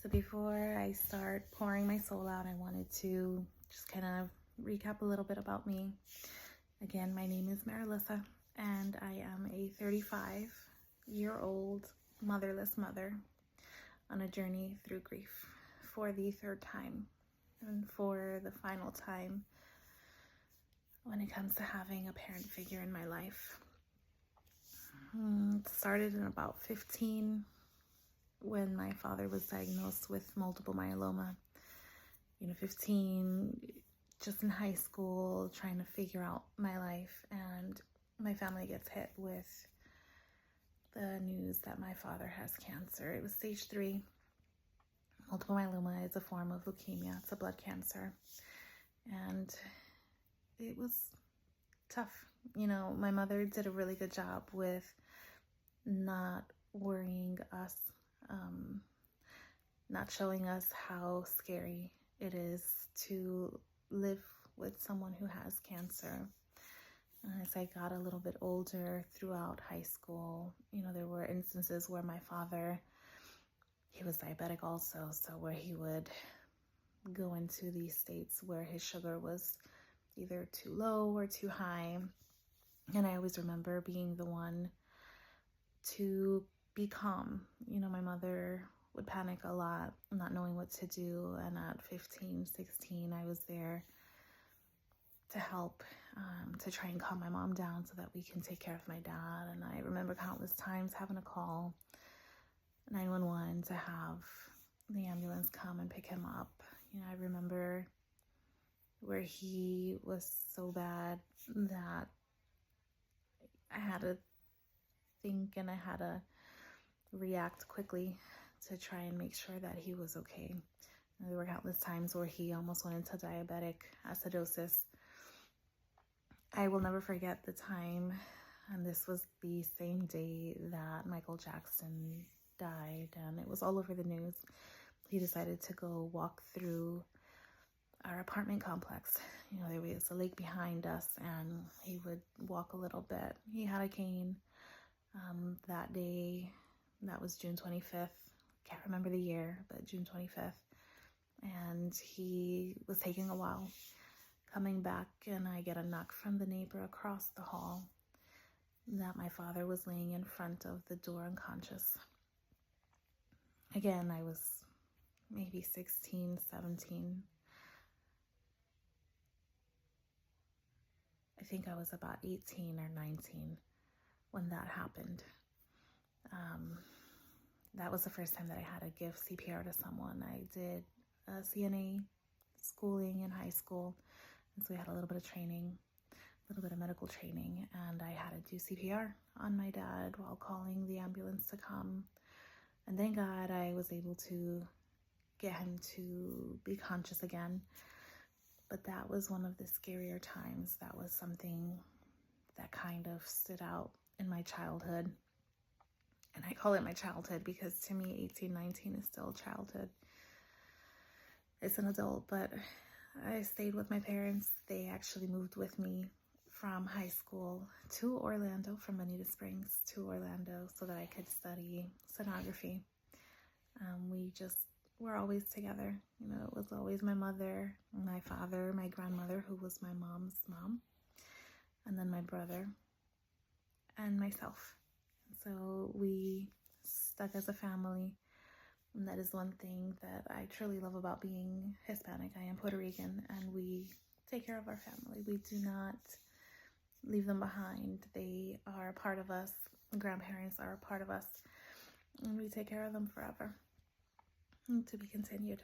So before I start pouring my soul out, I wanted to just kind of recap a little bit about me. Again, my name is Marilissa, and I am a 35-year-old motherless mother on a journey through grief for the third time and for the final time when it comes to having a parent figure in my life. It started in about 15 when my father was diagnosed with multiple myeloma. 15, just in high school, trying to figure out my life, and my family gets hit with the news that my father has cancer. It was stage 3. Multiple myeloma is a form of leukemia. It's a blood cancer. And it was tough. My mother did a really good job with not worrying us, not showing us how scary it is to live with someone who has cancer. And as I got a little bit older throughout high school, there were instances where my father, he was diabetic also, so where he would go into these states where his sugar was either too low or too high. And I always remember being the one to be calm. My mother would panic a lot, not knowing what to do. And at 15, 16, I was there to help, to try and calm my mom down so that we can take care of my dad. And I remember countless times having to call 911 to have the ambulance come and pick him up. I remember where he was so bad that I had to think and I had to react quickly to try and make sure that he was okay. And there were countless times where he almost went into diabetic acidosis. I will never forget the time, and this was the same day that Michael Jackson died, and it was all over the news. He decided to go walk through our apartment complex. There was a lake behind us, and he would walk a little bit. He had a cane. That day, that was June 25th. Can't remember the year, but June 25th. And he was taking a while coming back, and I get a knock from the neighbor across the hall that my father was laying in front of the door unconscious. Again, I was maybe 16, 17. I think I was about 18 or 19 when that happened. That was the first time that I had to give CPR to someone. I did CNA schooling in high school, and so we had a little bit of training, a little bit of medical training, and I had to do CPR on my dad while calling the ambulance to come. And thank God I was able to get him to be conscious again. But that was one of the scarier times. That was something that kind of stood out in my childhood. And I call it my childhood because to me, 18, 19 is still childhood. It's an adult, but I stayed with my parents. They actually moved with me from high school to Orlando, from Bonita Springs to Orlando, so that I could study sonography. We just were always together. It was always my mother, my father, my grandmother, who was my mom's mom, and then my brother and myself. So we stuck as a family. And that is one thing that I truly love about being Hispanic. I am Puerto Rican, and we take care of our family. We do not leave them behind. They are a part of us. Grandparents are a part of us, and we take care of them forever. To be continued.